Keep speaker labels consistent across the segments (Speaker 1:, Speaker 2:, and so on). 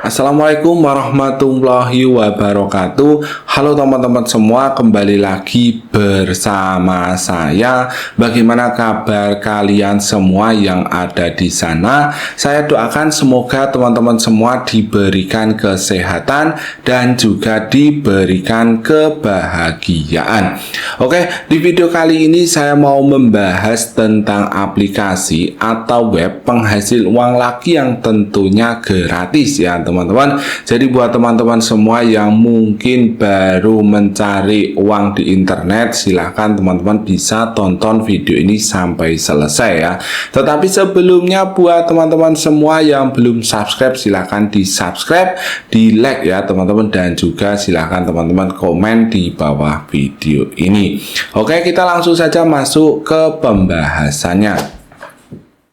Speaker 1: Assalamualaikum warahmatullahi wabarakatuh. Halo teman-teman semua, kembali lagi bersama saya. Bagaimana kabar kalian semua yang ada di sana? Saya doakan semoga teman-teman semua diberikan kesehatan dan juga diberikan kebahagiaan. Oke, di video kali ini saya mau membahas tentang aplikasi atau web penghasil uang lagi yang tentunya gratis ya teman-teman. Jadi buat teman-teman semua yang mungkin baru mencari uang di internet, silahkan teman-teman bisa tonton video ini sampai selesai ya. Tetapi sebelumnya buat teman-teman semua yang belum subscribe, silahkan di subscribe, di like ya teman-teman, dan juga silahkan teman-teman komen di bawah video ini. Oke, kita langsung saja masuk ke pembahasannya.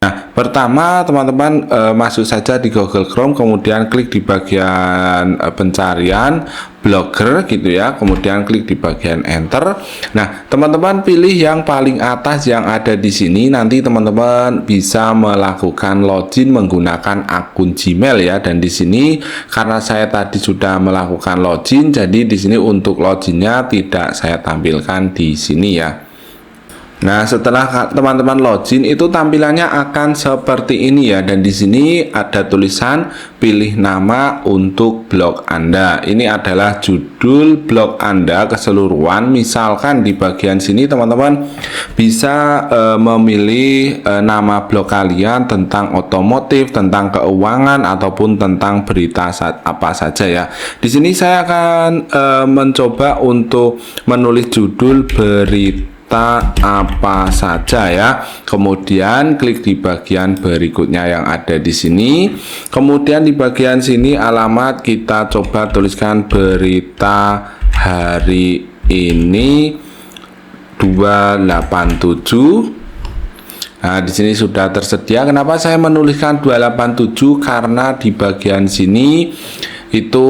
Speaker 1: Nah, pertama teman-teman masuk saja di Google Chrome, kemudian klik di bagian pencarian blogger gitu ya, kemudian klik di bagian enter. Nah, teman-teman pilih yang paling atas yang ada di sini. Nanti teman-teman bisa melakukan login menggunakan akun Gmail ya. Dan di sini karena saya tadi sudah melakukan login, jadi di sini untuk loginnya tidak saya tampilkan di sini ya. Nah, setelah teman-teman login itu tampilannya akan seperti ini ya, dan di sini ada tulisan pilih nama untuk blog Anda. Ini adalah judul blog Anda keseluruhan. Misalkan di bagian sini teman-teman bisa memilih nama blog kalian tentang otomotif, tentang keuangan ataupun tentang berita apa saja ya. Di sini saya akan mencoba untuk menulis judul berita apa saja ya. Kemudian klik di bagian berikutnya yang ada di sini. Kemudian di bagian sini alamat kita coba tuliskan berita hari ini 287. Nah, di sini sudah tersedia. Kenapa saya menuliskan 287? Karena di bagian sini itu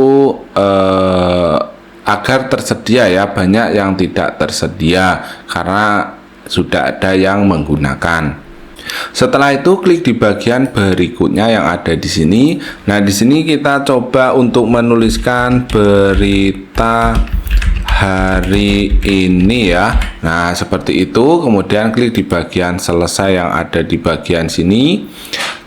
Speaker 1: agar tersedia ya, banyak yang tidak tersedia karena sudah ada yang menggunakan. Setelah itu klik di bagian berikutnya yang ada di sini. Nah, di sini kita coba untuk menuliskan berita hari ini ya. Nah, seperti itu. Kemudian klik di bagian selesai yang ada di bagian sini.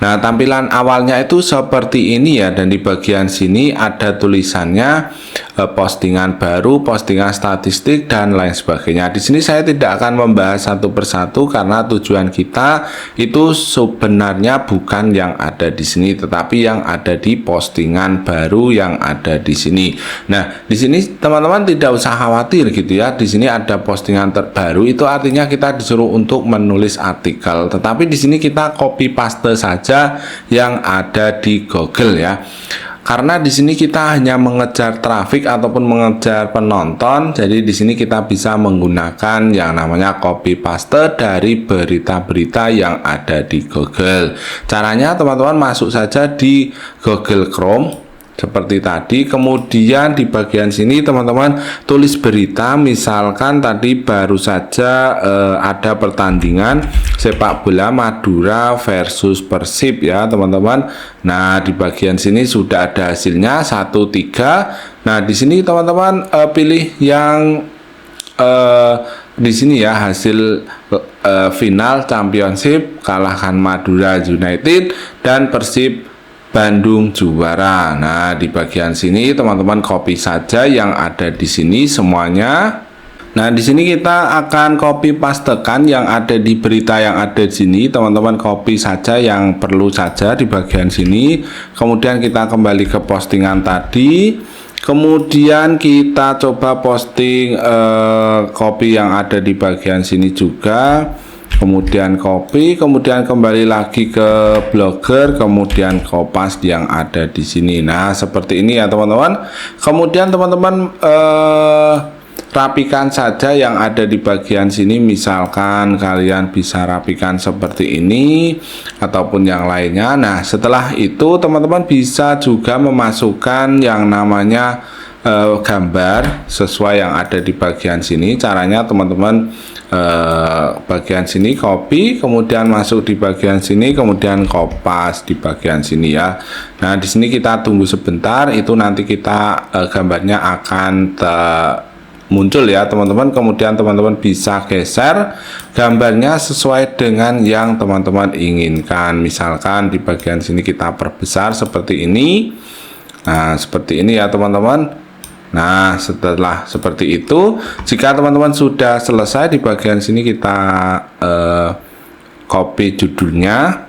Speaker 1: Nah, tampilan awalnya itu seperti ini ya, dan di bagian sini ada tulisannya postingan baru, postingan statistik dan lain sebagainya. Di sini saya tidak akan membahas satu persatu karena tujuan kita itu sebenarnya bukan yang ada di sini, tetapi yang ada di postingan baru yang ada di sini. Nah, di sini teman-teman tidak usah khawatir gitu ya. Di sini ada postingan terbaru, itu artinya kita disuruh untuk menulis artikel. Tetapi di sini kita copy paste saja yang ada di Google ya. Karena di sini kita hanya mengejar traffic ataupun mengejar penonton, jadi di sini kita bisa menggunakan yang namanya copy paste dari berita-berita yang ada di Google. Caranya teman-teman masuk saja di Google Chrome seperti tadi, kemudian di bagian sini teman-teman tulis berita. Misalkan tadi baru saja ada pertandingan sepak bola Madura versus Persib ya teman-teman. Nah, di bagian sini sudah ada hasilnya 1-3. Nah, di sini teman-teman pilih yang di sini ya, hasil final championship, kalahkan Madura United dan Persib Bandung juara. Nah, di bagian sini teman-teman copy saja yang ada di sini semuanya. Nah, di sini kita akan copy pastekan yang ada di berita yang ada di sini. Teman-teman copy saja yang perlu saja di bagian sini. Kemudian kita kembali ke postingan tadi. Kemudian kita coba posting copy yang ada di bagian sini juga. Kemudian copy, kemudian kembali lagi ke blogger, kemudian kopas yang ada di sini. Nah, seperti ini ya teman-teman. Kemudian teman-teman rapikan saja yang ada di bagian sini. Misalkan kalian bisa rapikan seperti ini ataupun yang lainnya. Nah, setelah itu teman-teman bisa juga memasukkan yang namanya gambar sesuai yang ada di bagian sini. Caranya teman-teman bagian sini copy, kemudian masuk di bagian sini, kemudian kopas di bagian sini ya. Nah, di sini kita tunggu sebentar, itu nanti kita gambarnya akan muncul ya teman-teman. Kemudian teman-teman bisa geser gambarnya sesuai dengan yang teman-teman inginkan. Misalkan di bagian sini kita perbesar seperti ini. Nah, seperti ini ya teman-teman. Nah, setelah seperti itu, jika teman-teman sudah selesai di bagian sini, kita copy judulnya,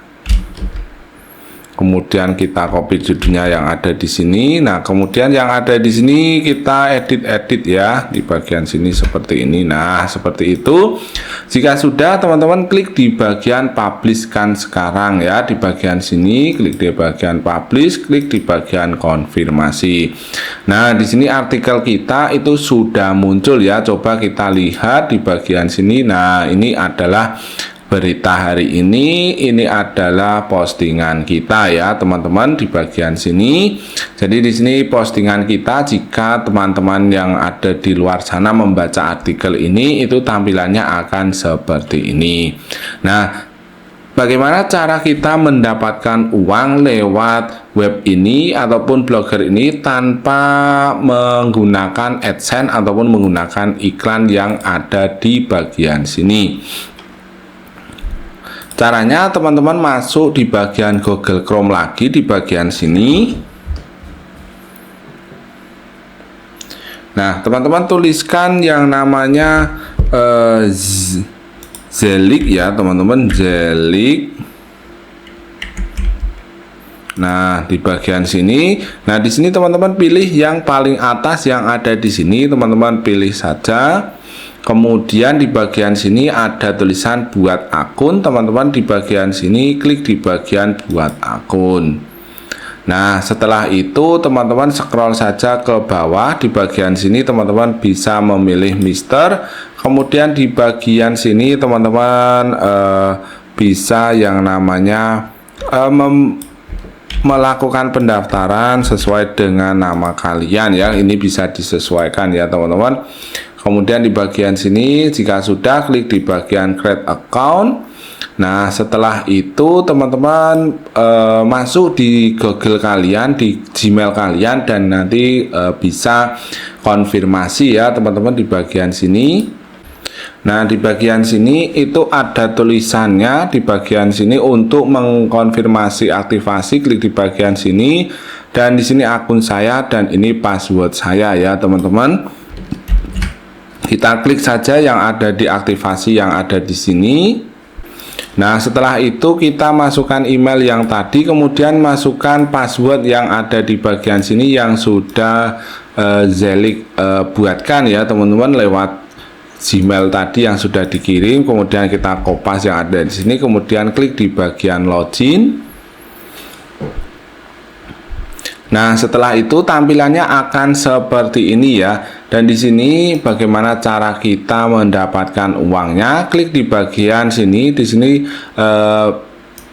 Speaker 1: kemudian kita copy judulnya yang ada di sini. Nah, kemudian yang ada di sini kita edit ya di bagian sini seperti ini. Nah, seperti itu. Jika sudah, teman-teman klik di bagian publishkan sekarang ya, di bagian sini klik di bagian publish, klik di bagian konfirmasi. Nah, di sini artikel kita itu sudah muncul ya. Coba kita lihat di bagian sini. Nah, ini adalah berita hari ini adalah postingan kita ya teman-teman di bagian sini. Jadi di sini postingan kita, jika teman-teman yang ada di luar sana membaca artikel ini, itu tampilannya akan seperti ini. Nah, bagaimana cara kita mendapatkan uang lewat web ini ataupun blogger ini tanpa menggunakan AdSense ataupun menggunakan iklan yang ada di bagian sini? Caranya teman-teman masuk di bagian Google Chrome lagi di bagian sini. Nah, teman-teman tuliskan yang namanya Zelik ya teman-teman, Zelik. Nah, di bagian sini. Nah, di sini teman-teman pilih yang paling atas yang ada di sini, teman-teman pilih saja. Kemudian di bagian sini ada tulisan buat akun, teman-teman di bagian sini klik di bagian buat akun. Nah, setelah itu teman-teman scroll saja ke bawah. Di bagian sini teman-teman bisa memilih Mister. Kemudian di bagian sini teman-teman bisa yang namanya melakukan pendaftaran sesuai dengan nama kalian ya. Ini bisa disesuaikan ya teman-teman. Kemudian di bagian sini jika sudah, klik di bagian create account. Nah, setelah itu teman-teman masuk di Google kalian, di Gmail kalian, dan nanti bisa konfirmasi ya teman-teman di bagian sini. Nah, di bagian sini itu ada tulisannya di bagian sini untuk mengkonfirmasi aktivasi, klik di bagian sini, dan di sini akun saya dan ini password saya ya teman-teman. Kita klik saja yang ada di aktivasi yang ada di sini. Nah, setelah itu kita masukkan email yang tadi, kemudian masukkan password yang ada di bagian sini yang sudah Zelik buatkan ya teman-teman lewat Gmail tadi yang sudah dikirim. Kemudian kita kopas yang ada di sini, kemudian klik di bagian login. Nah, setelah itu tampilannya akan seperti ini ya. Dan di sini bagaimana cara kita mendapatkan uangnya? Klik di bagian sini. Di sini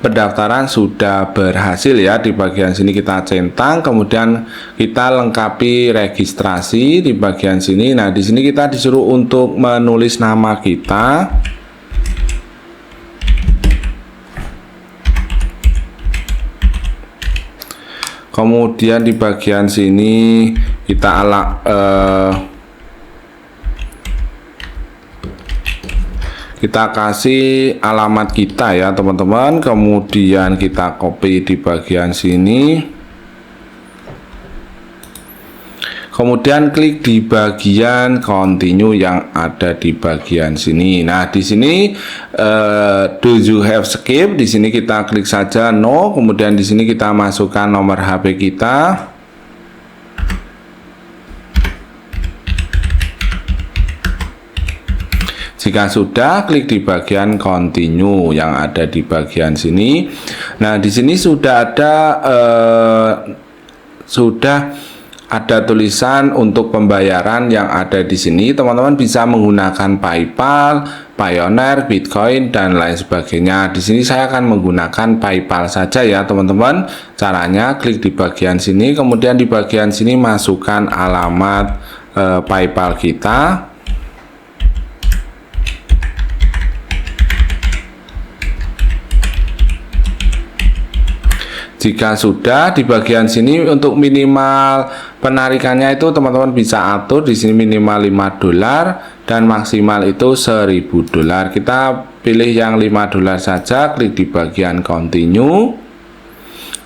Speaker 1: pendaftaran sudah berhasil ya. Di bagian sini kita centang, kemudian kita lengkapi registrasi di bagian sini. Nah, di sini kita disuruh untuk menulis nama kita. Kemudian di bagian sini kita kita kasih alamat kita ya teman-teman. Kemudian kita copy di bagian sini. Kemudian klik di bagian continue yang ada di bagian sini. Nah, di sini do you have skip? Di sini kita klik saja no. Kemudian di sini kita masukkan nomor HP kita. Jika sudah, klik di bagian continue yang ada di bagian sini. Nah, di sini sudah ada tulisan untuk pembayaran yang ada di sini. Teman-teman bisa menggunakan PayPal, Payoneer, Bitcoin, dan lain sebagainya. Di sini saya akan menggunakan PayPal saja ya teman-teman. Caranya klik di bagian sini, kemudian di bagian sini masukkan alamat PayPal kita. Jika sudah, di bagian sini untuk minimal penarikannya itu teman-teman bisa atur di sini minimal $5 dan maksimal itu $1.000. Kita pilih yang $5 saja, klik di bagian continue.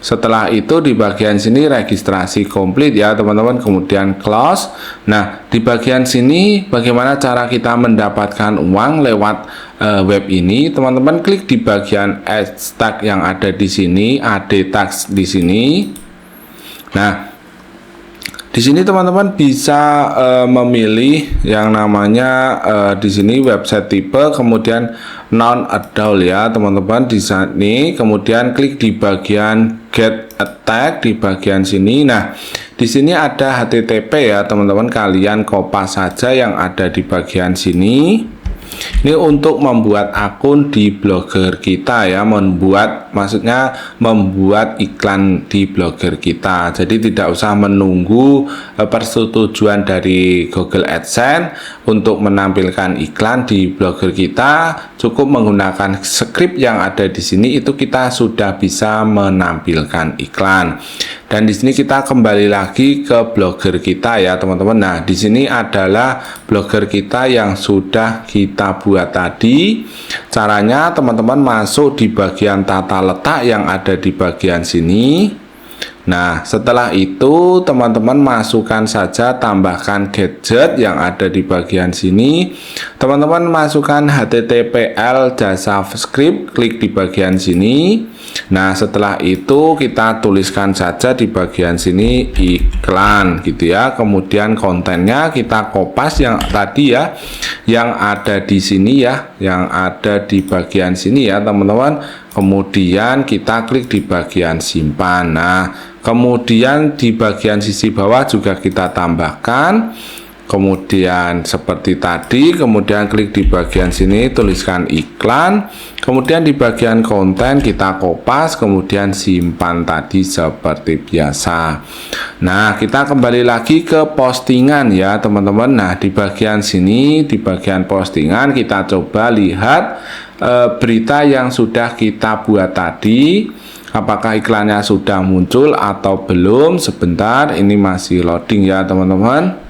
Speaker 1: Setelah itu di bagian sini registrasi komplit ya teman-teman, kemudian close. Nah, di bagian sini bagaimana cara kita mendapatkan uang lewat web ini? Teman-teman klik di bagian add tag yang ada di sini, add tags di sini. Nah, di sini teman-teman bisa memilih yang namanya di sini website tipe, kemudian non-adult ya teman-teman di sini, kemudian klik di bagian get a tag di bagian sini. Nah, di sini ada HTTP ya teman-teman, kalian kopas saja yang ada di bagian sini. Ini untuk membuat akun di blogger kita ya, maksudnya membuat iklan di blogger kita. Jadi tidak usah menunggu persetujuan dari Google AdSense untuk menampilkan iklan di blogger kita. Cukup menggunakan script yang ada di sini, itu kita sudah bisa menampilkan iklan. Dan di sini kita kembali lagi ke blogger kita ya teman-teman. Nah, di sini adalah blogger kita yang sudah kita buat tadi. Caranya teman-teman masuk di bagian tata letak yang ada di bagian sini. Nah, setelah itu teman-teman masukkan saja, tambahkan gadget yang ada di bagian sini. Teman-teman masukkan HTTPL JavaScript, klik di bagian sini. Nah, setelah itu kita tuliskan saja di bagian sini iklan gitu ya. Kemudian kontennya kita kopas yang tadi ya, yang ada di sini ya, yang ada di bagian sini ya teman-teman. Kemudian kita klik di bagian simpan. Nah, kemudian di bagian sisi bawah juga kita tambahkan. Kemudian seperti tadi, kemudian klik di bagian sini, tuliskan iklan. Kemudian di bagian konten kita kopas, kemudian simpan tadi seperti biasa. Nah, kita kembali lagi ke postingan ya teman-teman. Nah, di bagian sini, di bagian postingan kita coba lihat berita yang sudah kita buat tadi. Apakah iklannya sudah muncul atau belum? Sebentar, ini masih loading ya teman-teman.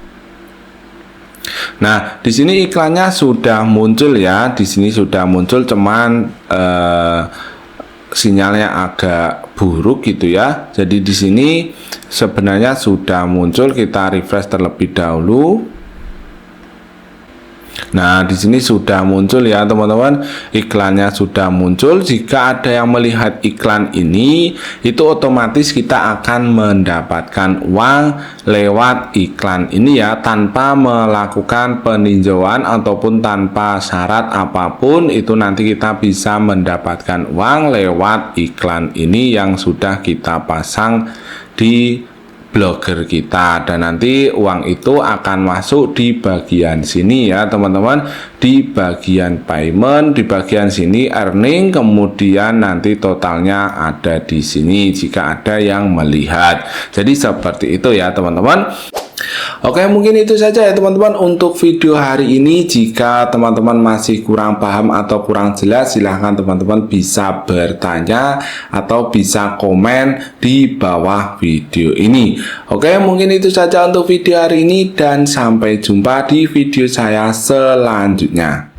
Speaker 1: Nah, di sini iklannya sudah muncul ya. Di sini sudah muncul, cuman sinyalnya agak buruk gitu ya. Jadi di sini sebenarnya sudah muncul. Kita refresh terlebih dahulu. Nah, di sini sudah muncul ya teman-teman, iklannya sudah muncul. Jika ada yang melihat iklan ini, itu otomatis kita akan mendapatkan uang lewat iklan ini ya, tanpa melakukan peninjauan ataupun tanpa syarat apapun. Itu nanti kita bisa mendapatkan uang lewat iklan ini yang sudah kita pasang di blogger kita, dan nanti uang itu akan masuk di bagian sini ya teman-teman, di bagian payment, di bagian sini earning, kemudian nanti totalnya ada di sini jika ada yang melihat. Jadi seperti itu ya teman-teman. Oke, mungkin itu saja ya teman-teman untuk video hari ini. Jika teman-teman masih kurang paham atau kurang jelas, silahkan teman-teman bisa bertanya atau bisa komen di bawah video ini. Oke, mungkin itu saja untuk video hari ini, dan sampai jumpa di video saya selanjutnya.